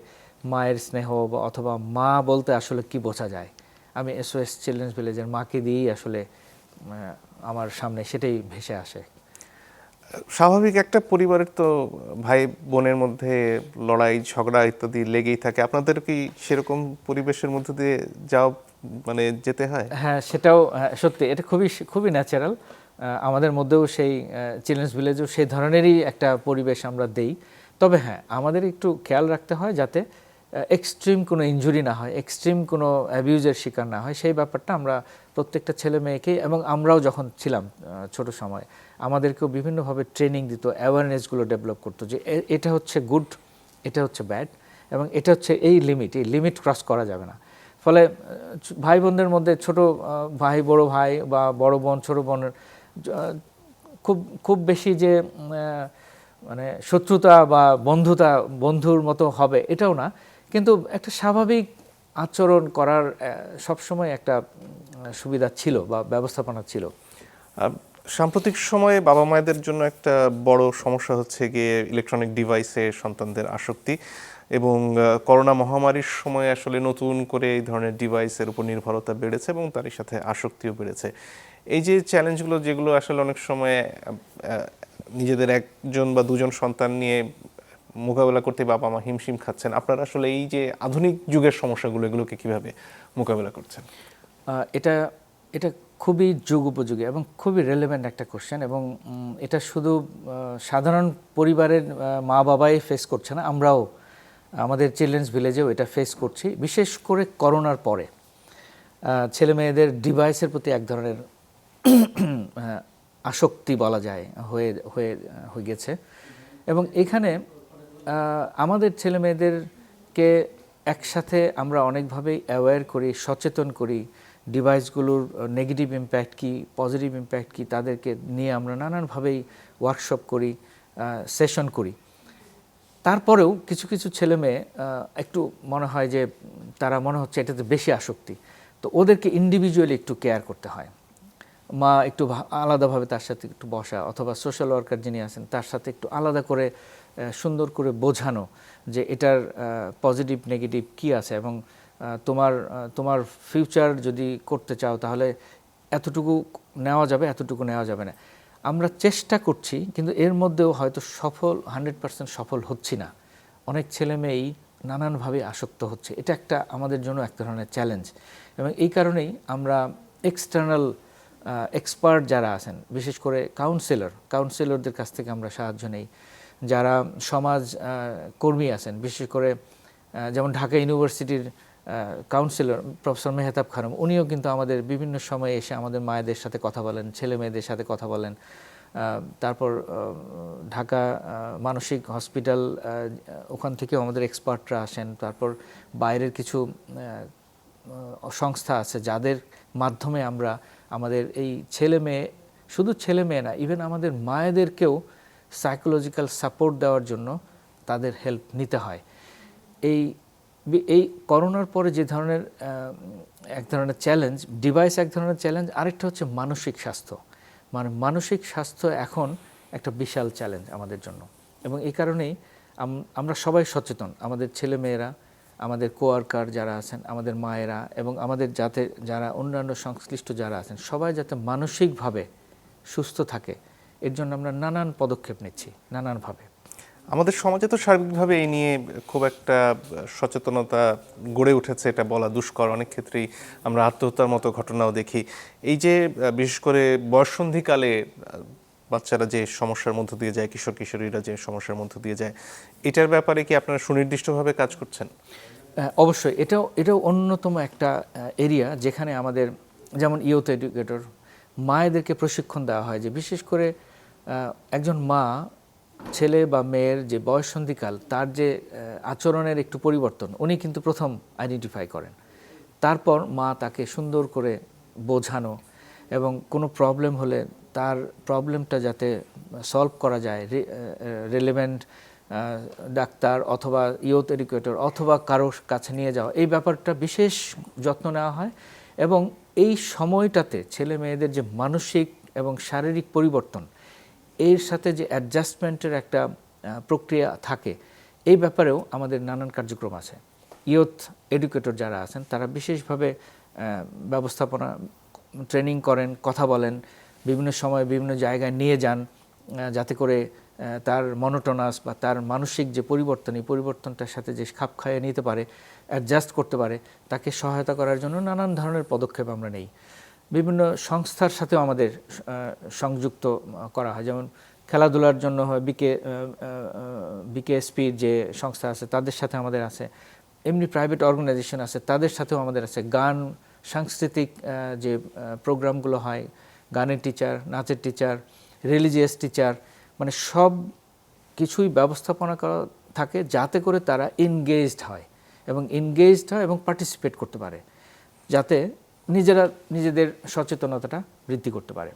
মায়ের স্নেহ অথবা মা বলতে আসলে কি বোঝা যায়, আমি এসওএস চিলড্রেন্স ভিলেজের মাকে দিয়েই আসলে আমার সামনে সেটাই ভেসে আসে। স্বাভাবিক একটা পরিবারের তো ভাই বোনের মধ্যে লড়াই ঝগড়া ইত্যাদি লেগেই থাকে, আপনাদের কি সেরকম পরিবেশের মধ্যে দিয়ে মানে যেতে হয়? হ্যাঁ, সেটাও সত্যি, এটা খুবই ন্যাচারাল। আমাদের মধ্যেও সেই চিলড্রেন্স ভিলেজেও সেই ধরনেরই একটা পরিবেশ আমরা দেই। তবে হ্যাঁ, আমাদের একটু খেয়াল রাখতে হয় যাতে এক্সট্রিম কোনো ইনজুরি না হয়, এক্সট্রিম কোনো অ্যাবিউজের শিকার না হয়, সেই ব্যাপারটা আমরা প্রত্যেকটা ছেলে মেয়েকেই, এবং আমরাও যখন ছিলাম ছোট সময় আমাদেরকেও বিভিন্নভাবে ট্রেনিং দিত, অ্যাওয়ারনেসগুলো ডেভেলপ করতো যে এটা হচ্ছে গুড, এটা হচ্ছে ব্যাড, এবং এটা হচ্ছে এই লিমিট ক্রস করা যাবে না। ফলে ভাই বোনদের মধ্যে ছোট ভাই বড় ভাই বা বড় বোন ছোট বোনের খুব বেশি যে মানে শত্রুতা বা বন্ধুর মতো হবে এটাও না, কিন্তু একটা স্বাভাবিক আচরণ করার সবসময় একটা সুবিধা ছিল বা ব্যবস্থাপনা ছিল। সাম্প্রতিক সময়ে বাবা মায়েদের জন্য একটা বড় সমস্যা হচ্ছে গিয়ে ইলেকট্রনিক ডিভাইসে সন্তানদের আসক্তি, এবং করোনা মহামারীর সময় আসলে নতুন করে এই ধরনের ডিভাইসের উপর নির্ভরতা বেড়েছে এবং তারই সাথে আসক্তিও বেড়েছে। এই যে চ্যালেঞ্জগুলো, যেগুলো আসলে অনেক সময় নিজেদের একজন বা দুজন সন্তান নিয়ে মোকাবেলা করতে বাবা মা হিমশিম খাচ্ছেন, আপনারা আসলে এই যে আধুনিক যুগের সমস্যাগুলো এগুলোকে কিভাবে মোকাবেলা করছেন? এটা খুবই যুগ উপযোগী এবং খুবই রেলেভেন্ট একটা কোশ্চেন, এবং এটা শুধু সাধারণ পরিবারের মা বাবাই ফেস করছে না, আমরাও আমাদের চিলড্রেন্স ভিলেজেও এটা ফেস করছি। বিশেষ করে করোনার পরে ছেলে মেয়েদের ডিভাইসের প্রতি এক ধরনের আসক্তি বলা যায় হয়ে গেছে, এবং এখানে আমাদের ছেলে মেয়েদেরকে একসাথে আমরা অনেকভাবেই অ্যাওয়্যার করি, সচেতন করি, ডিভাইসগুলোর নেগেটিভ ইম্প্যাক্ট কী, পজিটিভ ইম্প্যাক্ট কী, তাদেরকে নিয়ে আমরা নানানভাবেই ওয়ার্কশপ করি, সেশন করি। তারপরেও কিছু কিছু ছেলে মেয়ে একটু মনে হয় যে তারা মনে হচ্ছে এটাতে বেশি আসক্তি, তো ওদেরকে ইন্ডিভিজুয়ালি একটু কেয়ার করতে হয়। মা একটু আলাদাভাবে তার সাথে একটু বসা, অথবা সোশ্যাল ওয়ার্কার যিনি আছেন তার সাথে একটু আলাদা করে সুন্দর করে বোঝানো যে এটার পজিটিভ নেগেটিভ কী আছে, এবং তোমার ফিউচার যদি করতে চাও তাহলে এতটুকু নেওয়া যাবে, এতটুকু নেওয়া যাবে না। আমরা চেষ্টা করছি, কিন্তু এর মধ্যেও হয়তো 100% সফল হচ্ছি না। অনেক ছেলে মেয়েই নানানভাবে আসক্ত হচ্ছে, এটা একটা আমাদের জন্য এক ধরনের চ্যালেঞ্জ, এবং এই কারণেই আমরা এক্সটার্নাল এক্সপার্ট যারা আছেন, বিশেষ করে কাউন্সিলরদের কাছ থেকে আমরা সাহায্য নেই। যারা সমাজ কর্মী আছেন, বিশেষ করে যেমন ঢাকা ইউনিভার্সিটির কাউন্সিলর প্রফেসর মেহতাব খানম, উনিও কিন্তু আমাদের বিভিন্ন সময়ে এসে আমাদের মায়েদের সাথে কথা বলেন, ছেলে মেয়েদের সাথে কথা বলেন। তারপর ঢাকা মানসিক হসপিটাল, ওখান থেকেও আমাদের এক্সপার্টরা আসেন। তারপর বাইরের কিছু সংস্থা আছে যাদের মাধ্যমে আমরা আমাদের এই শুধু ছেলে মেয়ে না, ইভেন আমাদের মায়েদেরকেও সাইকোলজিক্যাল সাপোর্ট দেওয়ার জন্য তাদের হেল্প নিতে হয়। এই করোনার পরে যে ধরনের এক ধরনের চ্যালেঞ্জ, ডিভাইস এক ধরনের চ্যালেঞ্জ, আরেকটা হচ্ছে মানসিক স্বাস্থ্য। মানে মানসিক স্বাস্থ্য এখন একটা বিশাল চ্যালেঞ্জ আমাদের জন্য, এবং এই কারণেই আমরা সবাই সচেতন, আমাদের ছেলে মেয়েরা, আমাদের কোয়ার্কার যারা আছেন, আমাদের মায়েরা, এবং আমাদের যারা অন্যান্য সংশ্লিষ্ট যারা আছেন, সবাই যাতে মানসিকভাবে সুস্থ থাকে, এর জন্য আমরা নানান পদক্ষেপ নিচ্ছি নানানভাবে। আমাদের সমাজে তো সার্বিকভাবে এই নিয়ে খুব একটা সচেতনতা গড়ে উঠেছে, এটা বলা দুষ্কর। অনেক ক্ষেত্রেই আমরা আত্মহত্যার মতো ঘটনাও দেখি। এই যে বিশেষ করে বয়ঃসন্ধিকালে বাচ্চারা যে সমস্যার মধ্য দিয়ে যায়, কিশোর কিশোরীরা যে সমস্যার মধ্য দিয়ে যায়, এটার ব্যাপারে কি আপনারা সুনির্দিষ্টভাবে কাজ করছেন? অবশ্যই, এটাও অন্যতম একটা এরিয়া যেখানে আমাদের যেমন ইউথ এডুকেটর মায়েদেরকে প্রশিক্ষণ দেওয়া হয় যে বিশেষ করে একজন মা ছেলে বা মেয়ের যে বয়ঃসন্ধিকাল তার যে আচরণের একটু পরিবর্তন উনি কিন্তু প্রথম আইডেন্টিফাই করেন। তারপর মা তাকে সুন্দর করে বোঝানো এবং কোনো প্রবলেম হলে তার প্রবলেমটা যাতে সলভ করা যায়, রিলেভেন্ট ডাক্তার অথবা ইউথ এডুকেটর অথবা কারোর কাছে নিয়ে যাওয়া, এই ব্যাপারটা বিশেষ যত্ন নেওয়া হয়। এবং এই সময়টাতে ছেলে মেয়েদের যে মানসিক এবং শারীরিক পরিবর্তন, এর সাথে যে অ্যাডজাস্টমেন্টের একটা প্রক্রিয়া থাকে, এই ব্যাপারেও আমাদের নানান কার্যক্রম আছে। ইউথ এডুকেটর যারা আছেন তারা বিশেষভাবে ব্যবস্থাপনা ট্রেনিং করেন, কথা বলেন, বিভিন্ন সময় বিভিন্ন জায়গায় নিয়ে যান, যাতে করে তার মনোটোনাস বা তার মানসিক যে পরিবর্তন, এই পরিবর্তনটার সাথে যে খাপ খাইয়ে নিতে পারে, অ্যাডজাস্ট করতে পারে, তাকে সহায়তা করার জন্য নানান ধরনের পদক্ষেপ আমরা নেই। বিভিন্ন সংস্থার সাথেও আমাদের সংযুক্ত করা হয়, যেমন খেলাধুলার জন্য হয় বিকেএসপির যে সংস্থা আছে তাদের সাথে আমাদের আছে, এমনি প্রাইভেট অর্গানাইজেশন আছে তাদের সাথেও আমাদের আছে। গান, সাংস্কৃতিক যে প্রোগ্রামগুলো হয়, গানের টিচার, নাচের টিচার, রিলিজিয়াস টিচার, মানে সব কিছুই ব্যবস্থাপনা করা থাকে যাতে করে তারা এনগেজড হয় এবং পার্টিসিপেট করতে পারে, যাতে নিজেরা নিজেদের সচেতনতাটা বৃদ্ধি করতে পারে।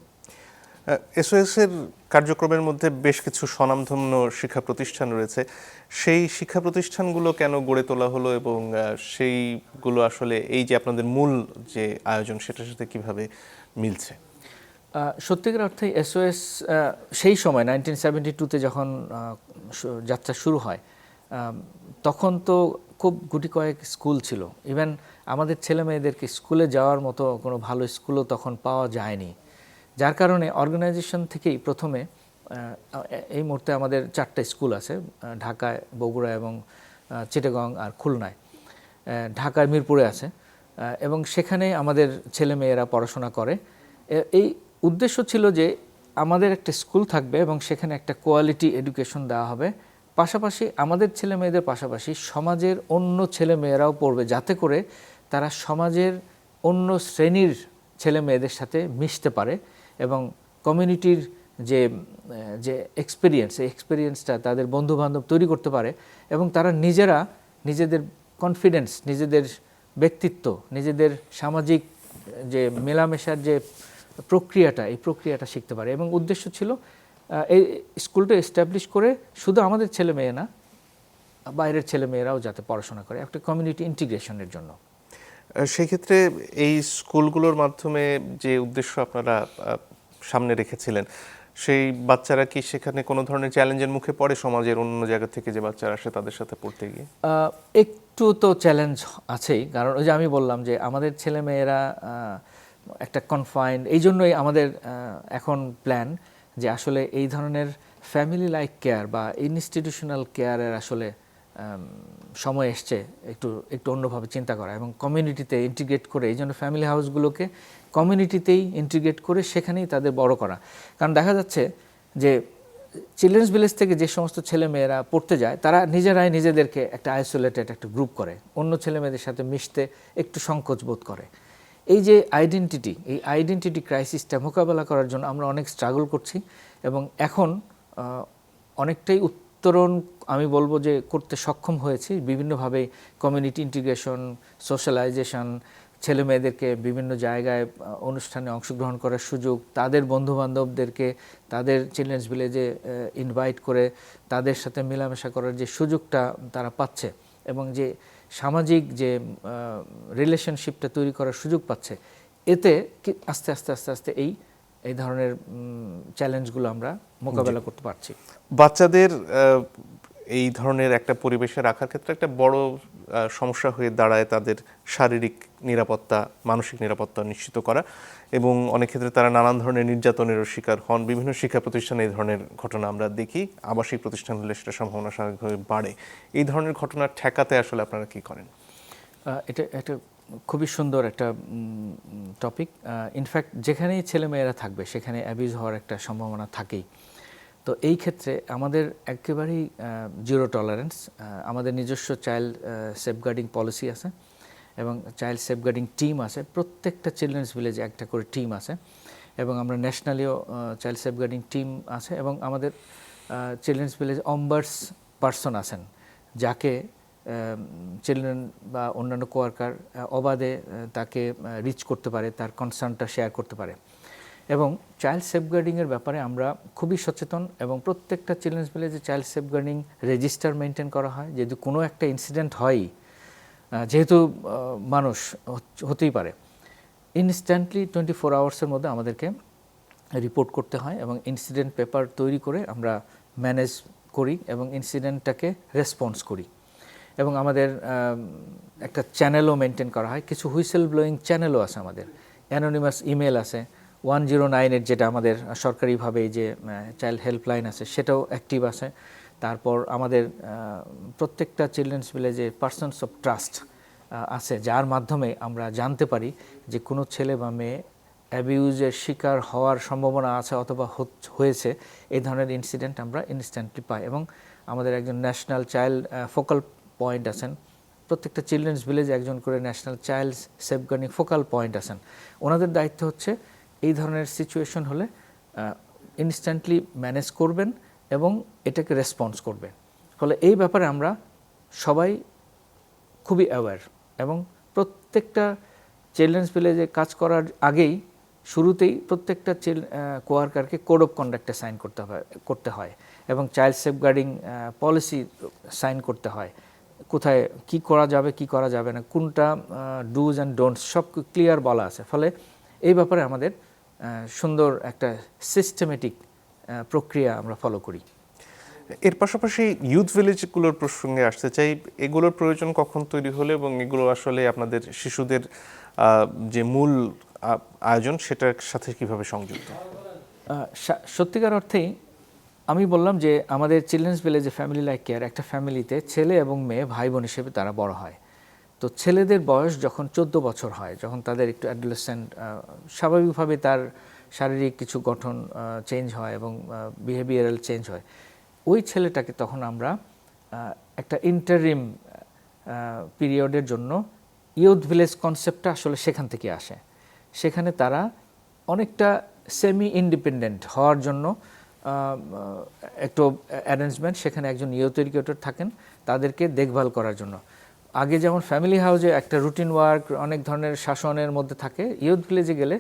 এসওএস এর কার্যক্রমের মধ্যে বেশ কিছু স্বনামধন্য শিক্ষা প্রতিষ্ঠান রয়েছে। সেই শিক্ষা প্রতিষ্ঠানগুলো কেন গড়ে তোলা হলো এবং সেইগুলো আসলে এই যে আপনাদের মূল যে আয়োজন সেটার সাথে কিভাবে মিলছে? সত্যিকার অর্থে এসওএস সেই সময় 1972-তে যখন যাত্রা শুরু হয়, তখন তো খুব গুটি কয়েক স্কুল ছিল। ইভেন আমাদের ছেলে মেয়েদেরকে স্কুলে যাওয়ার মতো কোনো ভালো স্কুলও তখন পাওয়া যায়নি। যার কারণে অর্গানাইজেশন থেকেই প্রথমে এই মুহূর্তে আমাদের 4টা স্কুল আছে, ঢাকায়, বগুড়া এবং চিটাগং আর খুলনায়। ঢাকায় মিরপুরে আছে এবং সেখানে আমাদের ছেলে মেয়েরা পড়াশোনা করে। এই উদ্দেশ্য ছিল যে আমাদের একটা স্কুল থাকবে এবং সেখানে একটা কোয়ালিটি এডুকেশন দেওয়া হবে, পাশাপাশি আমাদের ছেলে মেয়েদের পাশাপাশি সমাজের অন্য ছেলে মেয়েরাও পড়বে, যাতে করে তারা সমাজের অন্য শ্রেণীর ছেলে মেয়েদের সাথে মিশতে পারে এবং কমিউনিটির যে যে এক্সপিরিয়েন্স, এই এক্সপিরিয়েন্সটা তাদের বন্ধুবান্ধব তৈরি করতে পারে এবং তারা নিজেরা নিজেদের কনফিডেন্স, নিজেদের ব্যক্তিত্ব, নিজেদের সামাজিক যে মেলামেশার যে প্রক্রিয়াটা, এই প্রক্রিয়াটা শিখতে পারে। এবং উদ্দেশ্য ছিল এই স্কুলটা এস্টাবলিশ করে শুধু আমাদের ছেলে মেয়ে না, বাইরের ছেলে মেয়েরাও যাতে পড়াশোনা করে, একটা কমিউনিটি ইন্টিগ্রেশনের জন্য। সেই ক্ষেত্রে এই স্কুলগুলোর মাধ্যমে যে উদ্দেশ্য আপনারা সামনে রেখেছিলেন, সেই বাচ্চারা কি সেখানে কোনো ধরনের চ্যালেঞ্জের মুখে পড়ে সমাজের অন্য জায়গা থেকে যে বাচ্চারা আসে তাদের সাথে পড়তে গিয়ে? একটু তো চ্যালেঞ্জ আছেই, কারণ ওই যে আমি বললাম যে আমাদের ছেলে মেয়েরা একটা কনফাইন্ড, এই জন্যই আমাদের এখন প্ল্যান যে আসলে এই ধরনের ফ্যামিলি লাইক কেয়ার বা ইনস্টিটিউশনাল কেয়ারের আসলে সময় এসছে একটু অন্যভাবে চিন্তা করা এবং কমিউনিটিতে ইন্টিগ্রেট করে, এই জন্য ফ্যামিলি হাউসগুলোকে কমিউনিটিতেই ইন্টিগ্রেট করে সেখানেই তাদের বড় করা। কারণ দেখা যাচ্ছে যে চিলড্রেন্স ভিলেজ থেকে যে সমস্ত ছেলে মেয়েরা পড়তে যায় তারা নিজেরাই নিজেদেরকে একটা আইসোলেটেড একটা গ্রুপ করে, অন্য ছেলে মেয়েদের সাথে মিশতে একটু সংকোচ বোধ করে। এই যে এই আইডেন্টিটি ক্রাইসিসটা মোকাবেলা করার জন্য আমরা অনেক স্ট্রাগল করছি এবং এখন অনেকটাই উত্তরণ আমি বলবো যে করতে সক্ষম হয়েছি বিভিন্নভাবে। কমিউনিটি ইন্টিগ্রেশন, সোশ্যালাইজেশন, ছেলে মেয়েদেরকে বিভিন্ন জায়গায় অনুষ্ঠানে অংশগ্রহণ করার সুযোগ, তাদের বন্ধুবান্ধবদেরকে তাদের চিলড্রেন্স ভিলেজে ইনভাইট করে তাদের সাথে মেলামেশা করার যে সুযোগটা তারা পাচ্ছে এবং যে সামাজিক যে রিলেশনশিপটা তৈরি করার সুযোগ পাচ্ছে, এতে আস্তে আস্তে আস্তে আস্তে এই ধরনের চ্যালেঞ্জগুলো আমরা মোকাবেলা করতে পারছি। বাচ্চাদের এই ধরনের একটা পরিবেশে রাখার ক্ষেত্রে একটা বড় সমস্যা হয়ে দাঁড়ায় তাদের শারীরিক নিরাপত্তা, মানসিক নিরাপত্তা নিশ্চিত করা, এবং অনেক ক্ষেত্রে তারা নানান ধরনের নির্যাতনেরও শিকার হন। বিভিন্ন শিক্ষা প্রতিষ্ঠানে এই ধরনের ঘটনা আমরা দেখি, আবাসিক প্রতিষ্ঠান হলে সেটা সম্ভাবনা স্বাভাবিকভাবে বাড়ে। এই ধরনের ঘটনা ঠেকাতে আসলে আপনারা কি করেন? এটা একটা খুবই সুন্দর একটা টপিক। ইনফ্যাক্ট যেখানেই ছেলেমেয়েরা থাকবে সেখানে অ্যাবিউজ হওয়ার একটা সম্ভাবনা থাকেই। তো এই ক্ষেত্রে আমাদের একেবারেই জিরো টলারেন্স। আমাদের নিজস্ব চাইল্ড সেফগার্ডিং পলিসি আছে এবং চাইল্ড সেফগার্ডিং টিম আছে। প্রত্যেকটা চিলড্রেন্স ভিলেজে একটা করে টিম আছে এবং আমরা ন্যাশনালিও চাইল্ড সেফগার্ডিং টিম আছে এবং আমাদের চিলড্রেন্স ভিলেজ অম্বার্স পার্সন আছেন যাকে চিলড্রেন বা অন্যান্য কোয়ার্কার অবাধে তাকে রিচ করতে পারে, তার কনসার্নটা শেয়ার করতে পারে। এবং চাইল্ড সেফগার্ডিংয়ের ব্যাপারে আমরা খুবই সচেতন এবং প্রত্যেকটা চিলড্রেন্স ভিলেজে চাইল্ড সেফগার্ডিং রেজিস্টার মেনটেন করা হয়। যদি কোনো একটা ইনসিডেন্ট হয়, যেহেতু মানুষ হতেই পারে, ইনস্ট্যান্টলি 24 আওয়ার্সের মধ্যে আমাদেরকে রিপোর্ট করতে হয় এবং ইনসিডেন্ট পেপার তৈরি করে আমরা ম্যানেজ করি এবং ইনসিডেন্টটাকে রেসপন্স করি। এবং আমাদের একটা চ্যানেলও মেনটেন করা হয়, কিছু হুইসেল ব্লোয়িং চ্যানেলও আছে, আমাদের অ্যানোনিমাস ইমেল আছে, 109-এর যেটা আমাদের সরকারিভাবে যে চাইল্ড হেল্পলাইন আছে সেটাও অ্যাক্টিভ আছে। তারপর আমাদের প্রত্যেকটা চিলড্রেন্স ভিলেজে পার্সনস অফ ট্রাস্ট আছে, যার মাধ্যমে আমরা জানতে পারি যে কোনো ছেলে বা মেয়ে অ্যাবিউজের শিকার হওয়ার সম্ভাবনা আছে অথবা হয়েছে। এই ধরনের ইনসিডেন্ট আমরা ইনস্ট্যান্টলি পাই। এবং আমাদের একজন ন্যাশনাল চাইল্ড ফোকাল পয়েন্ট আছেন, প্রত্যেকটা চিলড্রেন্স ভিলেজে একজন করে national child safeguarding focal point আছেন। ওনাদের দায়িত্ব হচ্ছে এই ধরনের সিচুয়েশন হলে ইনস্ট্যান্টলি ম্যানেজ করবেন এবং এটাকে রেসপন্স করবেন। ফলে এই ব্যাপারে আমরা সবাই খুবই অ্যাওয়্যার এবং প্রত্যেকটা চিলড্রেন্স ভিলেজে কাজ করার আগেই শুরুতেই প্রত্যেকটা কোয়ার্কারকে কোড অফ কন্ডাক্টে সাইন করতে হয় এবং চাইল্ড সেফগার্ডিং পলিসি সাইন করতে হয়। কোথায় কি করা যাবে কি করা যাবে না, কোনটা ডুজ অ্যান্ড ডোন্টস সব ক্লিয়ার বলা আছে। ফলে এই ব্যাপারে আমাদের সুন্দর একটা সিস্টেমেটিক প্রক্রিয়া আমরা ফলো করি। এর পাশাপাশি ইউথ ভিলেজগুলোর প্রসঙ্গে আসতে চাই। এগুলোর প্রয়োজন কখন তৈরি হলো এবং এগুলো আসলে আপনাদের শিশুদের যে মূল আয়োজন সেটার সাথে কিভাবে সংযুক্ত? সত্যিকার অর্থেই আমি বললাম যে আমাদের চিলড্রেন্স ভিলেজে ফ্যামিলি লাইক কেয়ার, একটা ফ্যামিলিতে ছেলে এবং মেয়ে ভাই বোন হিসেবে তারা বড় হয়। তো ছেলেদের বয়স যখন 14 বছর হয়, যখন তাদের একটু অ্যাডোলেসেন্ট, স্বাভাবিকভাবে তার শারীরিক কিছু গঠন চেঞ্জ হয় এবং বিহেভিয়ারাল চেঞ্জ হয়, ওই ছেলেটাকে তখন আমরা একটা ইন্টারিম পিরিয়ডের জন্য ইউথ ভিলেজ কনসেপ্টটা আসলে সেখান থেকে আসে। সেখানে তারা অনেকটা সেমি ইন্ডিপেন্ডেন্ট হওয়ার জন্য একটু অ্যারেঞ্জমেন্ট, সেখানে একজন ইউথ এডুকেটর থাকেন তাদেরকে দেখভাল করার জন্য। আগে যেমন ফ্যামিলি হাউসে একটা রুটিন ওয়ার্ক, অনেক ধরনের শাসনের মধ্যে থাকে, ইউথ ভিলেজে গেলে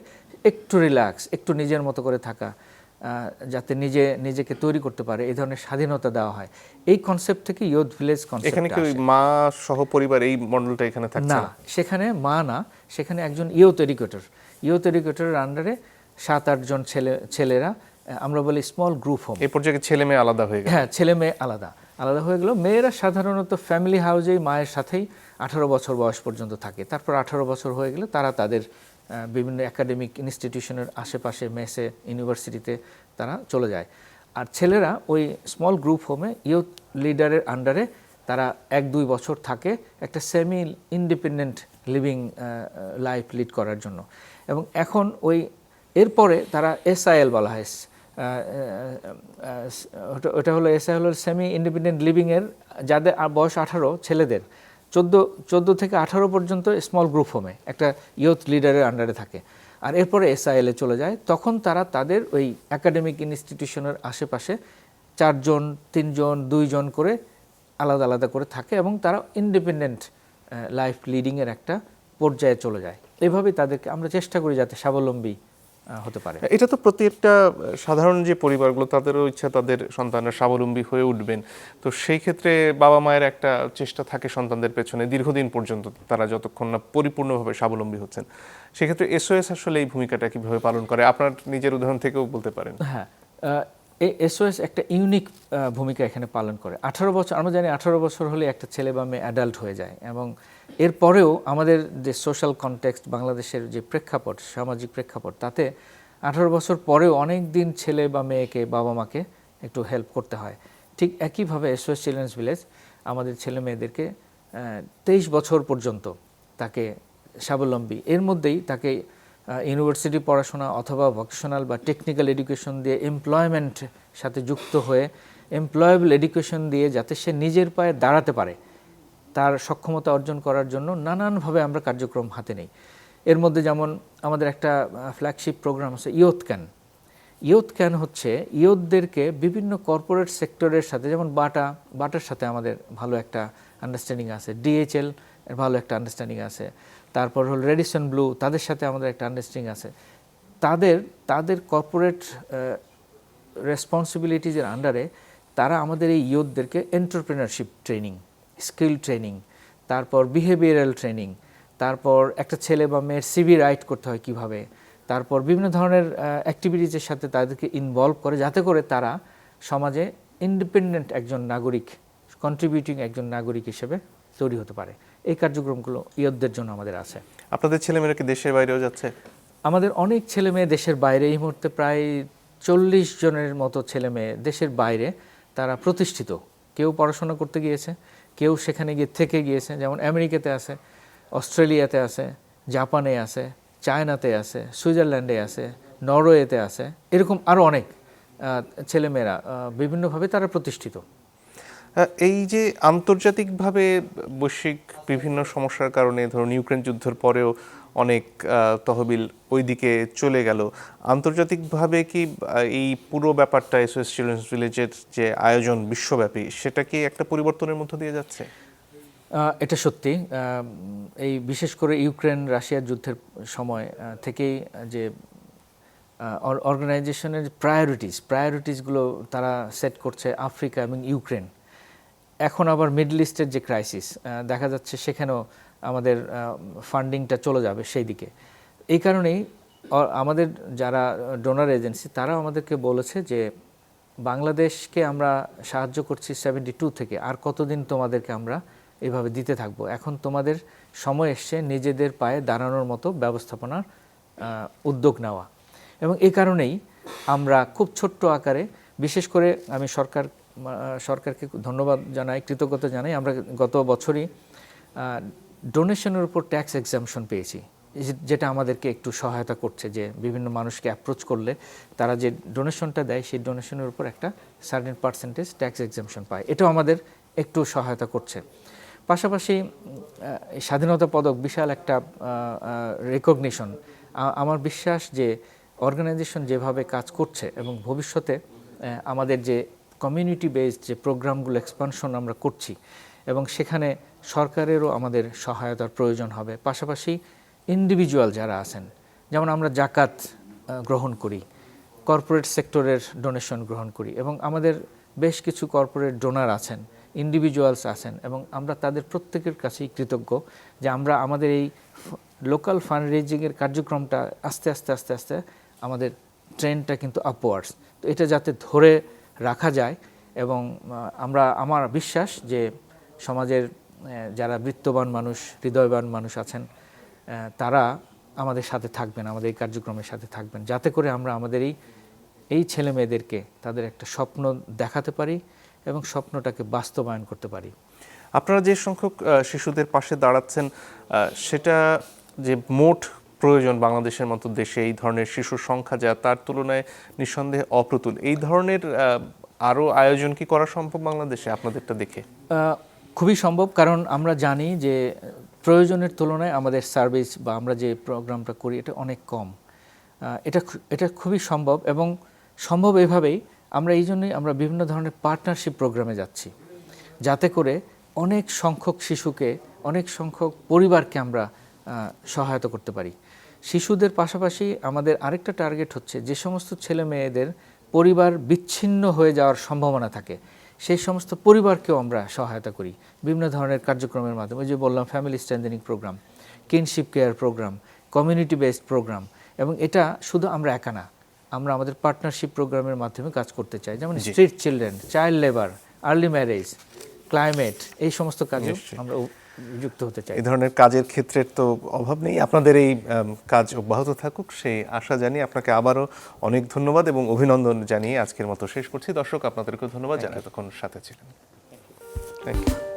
একটু রিল্যাক্স, একটু নিজের মতো করে থাকা, যাতে নিজেকে তৈরি করতে পারে, এই ধরনের স্বাধীনতা দেওয়া হয়। এই কনসেপ্ট থেকে ইউথ ভিলেজ কনসেপ্ট। এখানে কি মা সহ পরিবার এই মডেলটা এখানে থাকছে না? সেখানে মা না, সেখানে একজন ইউথ এডুকেটরের আন্ডারে 7-8 জন ছেলেরা, আমরা বলি স্মল গ্রুপ হোম। এই পর্যায়ে ছেলে মেয়ে আলাদা হয়ে গেল? হ্যাঁ, ছেলে মেয়ে আলাদা হয়ে গেল। মেয়েরা সাধারণত ফ্যামিলি হাউসেই মায়ের সাথেই 18 বছর বয়স পর্যন্ত থাকে। তারপর 18 বছর হয়ে গেলে তারা তাদের বিভিন্ন একাডেমিক ইনস্টিটিউশনের আশেপাশে, মেসে, ইউনিভার্সিটিতে তারা চলে যায়। আর ছেলেরা ওই স্মল গ্রুপ হোমে ইউথ লিডারের আন্ডারে তারা 1-2 বছর থাকে একটা semi independent living life lead করার জন্য। এবং এখন ওই এরপরে তারা SIL বলা হয়, ওটা হলো SIL হলো সেমি ইন্ডিপেন্ডেন্ট লিভিংয়ের, যাদের বয়স 18, ছেলেদের 14 থেকে 18 পর্যন্ত স্মল গ্রুপ হোমে একটা ইউথ লিডারের আন্ডারে থাকে। আর এরপরে SIL এ চলে যায়। তখন তারা তাদের ওই একাডেমিক ইনস্টিটিউশনের আশেপাশে 4 জন, 3 জন, 2 জন করে আলাদা আলাদা করে থাকে এবং তারা ইন্ডিপেন্ডেন্ট লাইফ লিডিংয়ের একটা পর্যায়ে চলে যায়। এভাবেই তাদেরকে আমরা চেষ্টা করি যাতে স্বাবলম্বী হতে পারে। এটা তো প্রত্যেকটা সাধারণ যে পরিবারগুলো, তাদেরও ইচ্ছা তাদের সন্তানরা স্বাবলম্বী হয়ে উঠবেন। তো সেই ক্ষেত্রে বাবা মায়ের একটা চেষ্টা থাকে সন্তানদের পেছনে দীর্ঘদিন পর্যন্ত, তারা যতক্ষণ না পরিপূর্ণভাবে স্বাবলম্বী হচ্ছেন। সেক্ষেত্রে SOS আসলে এই ভূমিকাটা কিভাবে পালন করে, আপনার নিজের উদাহরণ থেকেও বলতে পারেন। হ্যাঁ, SOS একটা ইউনিক ভূমিকা এখানে পালন করে। 18 বছর, আমরা জানি 18 বছর হলে একটা ছেলে বা মেয়ে অ্যাডাল্ট হয়ে যায়। এবং এরপরেও আমাদের যে সোশ্যাল কনটেক্সট, বাংলাদেশের যে প্রেক্ষাপট, সামাজিক প্রেক্ষাপট, তাতে 18 বছর পরেও অনেক দিন ছেলে বা মেয়েকে, বাবা মাকে একটু হেল্প করতে হয়। ঠিক একইভাবে SOS চিলড্রেন্স ভিলেজ আমাদের ছেলে মেয়েদেরকে 23 বছর পর্যন্ত তাকে স্বাবলম্বী, এর মধ্যেই তাকে ইউনিভার্সিটি পড়াশোনা অথবা ভোকেশনাল বা টেকনিক্যাল এডুকেশন দিয়ে এমপ্লয়মেন্ট সাথে যুক্ত হয়ে এমপ্লয়েবল এডুকেশন দিয়ে যাতে সে নিজের পায়ে দাঁড়াতে পারে, তার সক্ষমতা অর্জন করার জন্য নানানভাবে আমরা কার্যক্রম হাতে নেই। এর মধ্যে যেমন আমাদের একটা ফ্ল্যাগশিপ প্রোগ্রাম আছে ইয়ুথ ক্যান। ইয়ুথ ক্যান হচ্ছে ইয়ুথদেরকে বিভিন্ন কর্পোরেট সেক্টরের সাথে, যেমন বাটার সাথে আমাদের ভালো একটা আন্ডারস্ট্যান্ডিং আছে, ডিএইচএল এর ভালো একটা আন্ডারস্ট্যান্ডিং আছে, তারপর হল রেডিসন ব্লু, তাদের সাথে আমাদের একটা আন্ডারস্ট্যান্ডিং আছে। তাদের কর্পোরেট রেসপন্সিবিলিটিজের আন্ডারে তারা আমাদের এই ইয়ুথদেরকে এন্টারপ্রেনারশিপ ট্রেনিং, স্কিল ট্রেনিং, তারপর বিহেভিয়ারাল ট্রেনিং, তারপর একটা ছেলে বা মেয়ের সিভি রাইট করতে হয় কিভাবে, তারপর বিভিন্ন ধরনের অ্যাক্টিভিটিজের সাথে তাদেরকে ইনভলভ করে, যাতে করে তারা সমাজে ইন্ডিপেন্ডেন্ট একজন নাগরিক, কন্ট্রিবিউটিং একজন নাগরিক হিসেবে তৈরি হতে পারে। এই কার্যক্রমগুলো ইয়ুথদের জন্য আমাদের আছে। আপনাদের ছেলেমেয়েরা কি দেশের বাইরেও যাচ্ছে? আমাদের অনেক ছেলে মেয়ে দেশের বাইরে, এই মুহূর্তে প্রায় 40 জনের মতো ছেলে মেয়ে দেশের বাইরে তারা প্রতিষ্ঠিত। কেউ পড়াশোনা করতে গিয়েছে, কেউ সেখানে গিয়ে থেকে গিয়েছে, যেমন আমেরিকাতে আছে, অস্ট্রেলিয়াতে আছে, জাপানে আছে, চায়নাতে আছে, সুইজারল্যান্ডে আছে, নরওয়েতে আছে, এরকম আরও অনেক ছেলেমেয়েরা বিভিন্নভাবে তারা প্রতিষ্ঠিত। এই যে আন্তর্জাতিকভাবে বৈশ্বিক বিভিন্ন সমস্যার কারণে, ধরুন ইউক্রেন যুদ্ধের পরেও অনেক তহবিল ওইদিকে চলে গেল, আন্তর্জাতিকভাবে কি এই পুরো ব্যাপারটা এসওএস চিলড্রেন্স ভিলেজের যে আয়োজন বিশ্বব্যাপী, সেটা কি একটা পরিবর্তনের মধ্য দিয়ে যাচ্ছে? এটা সত্যি। এই বিশেষ করে ইউক্রেন রাশিয়ার যুদ্ধের সময় থেকেই যে অর্গানাইজেশনের প্রায়োরিটিসগুলো তারা সেট করছে আফ্রিকা এবং ইউক্রেন। এখন আবার মিডল ইস্টের যে ক্রাইসিস দেখা যাচ্ছে, সেখানেও আমাদের ফান্ডিংটা চলে যাবে সেই দিকে। এই কারণেই আমাদের যারা ডোনার এজেন্সি, তারাও আমাদেরকে বলেছে যে বাংলাদেশকে আমরা সাহায্য করছি 72 থেকে, আর কতদিন তোমাদেরকে আমরা এইভাবে দিতে থাকবো, এখন তোমাদের সময় এসছে নিজেদের পায়ে দাঁড়ানোর মতো ব্যবস্থাপনার উদ্যোগ নেওয়া। এবং এই কারণেই আমরা খুব ছোট্ট আকারে, বিশেষ করে আমি সরকারকে ধন্যবাদ জানাই, কৃতজ্ঞতা জানাই, আমরা গত বছরই ডোনেশনের উপর ট্যাক্স এক্সাম্পশন পেয়েছি, যেটা আমাদেরকে একটু সহায়তা করছে, যে বিভিন্ন মানুষকে অ্যাপ্রোচ করলে তারা যে ডোনেশনটা দেয়, সেই ডোনেশনের উপর একটা সার্টেন পার্সেন্টেজ ট্যাক্স এক্সাম্পশন পায়, এটাও আমাদের একটু সহায়তা করছে। পাশাপাশি স্বাধীনতা পদক বিশাল একটা রেকগনিশন। আমার বিশ্বাস যে অর্গানাইজেশন যেভাবে কাজ করছে এবং ভবিষ্যতে আমাদের যে কমিউনিটি বেসড যে প্রোগ্রামগুলো এক্সপানশন আমরা করছি, এবং সেখানে সরকারেরও আমাদের সহায়তার প্রয়োজন হবে। পাশাপাশি ইন্ডিভিজুয়াল যারা আছেন, যেমন আমরা জাকাত গ্রহণ করি, কর্পোরেট সেক্টরের ডোনেশন গ্রহণ করি, এবং আমাদের বেশ কিছু কর্পোরেট ডোনার আছেন, ইন্ডিভিজুয়ালস আছেন, এবং আমরা তাদের প্রত্যেকের কাছেই কৃতজ্ঞ যে আমরা আমাদের এই লোকাল ফান্ড রেজিংয়ের কার্যক্রমটা আস্তে আস্তে আমাদের ট্রেন্ডটা কিন্তু আপওয়ার্ডস, তো এটা যাতে ধরে রাখা যায়। এবং আমার বিশ্বাস যে সমাজের যারা বৃত্তবান মানুষ, হৃদয়বান মানুষ আছেন, তারা আমাদের সাথে থাকবেন, আমাদের এই কার্যক্রমের সাথে থাকবেন, যাতে করে আমরা আমাদের এই ছেলে মেয়েদেরকে তাদের একটা স্বপ্ন দেখাতে পারি এবং স্বপ্নটাকে বাস্তবায়ন করতে পারি। আপনারা যে সংখ্যক শিশুদের পাশে দাঁড়াচ্ছেন, সেটা যে মোট প্রয়োজন বাংলাদেশের মতো দেশে এই ধরনের শিশুর সংখ্যা যা, তার তুলনায় নিঃসন্দেহে অপ্রতুল। এই ধরনের আরও আয়োজন কি করা সম্ভব বাংলাদেশে আপনাদেরটা দেখে? খুবই সম্ভব, কারণ আমরা জানি যে প্রয়োজনের তুলনায় আমাদের সার্ভিস বা আমরা যে প্রোগ্রামটা করি এটা অনেক কম। এটা খুবই সম্ভব, এবং সম্ভব এভাবেই এই জন্যই আমরা বিভিন্ন ধরনের পার্টনারশিপ প্রোগ্রামে যাচ্ছি, যাতে করে অনেক সংখ্যক শিশুকে, অনেক সংখ্যক পরিবারকে আমরা সহায়তা করতে পারি। শিশুদের পাশাপাশি আমাদের আরেকটা টার্গেট হচ্ছে, যে সমস্ত ছেলে মেয়েদের পরিবার বিচ্ছিন্ন হয়ে যাওয়ার সম্ভাবনা থাকে, সেই সমস্ত পরিবারকেও আমরা সহায়তা করি বিভিন্ন ধরনের কার্যক্রমের মাধ্যমে। ওই যে বললাম, family strengthening programme, kinship care programme, community based programme, এবং এটা শুধু আমরা একা না, আমরা আমাদের পার্টনারশিপ প্রোগ্রামের মাধ্যমে কাজ করতে চাই, যেমন street children, child labour, early marriage, climate, এই সমস্ত কাজে আমরা যুক্ত হতে চাই। এই ধরনের কাজের ক্ষেত্রের তো অভাব নেই। আপনাদের এই কাজ অব্যাহত থাকুক সেই আশা জানিয়ে আপনাকে আবারও অনেক ধন্যবাদ এবং অভিনন্দন জানিয়ে আজকের মতো শেষ করছি। দর্শক, আপনাদেরকেও ধন্যবাদ যারা এতক্ষণ সাথে ছিলেন। Thank you.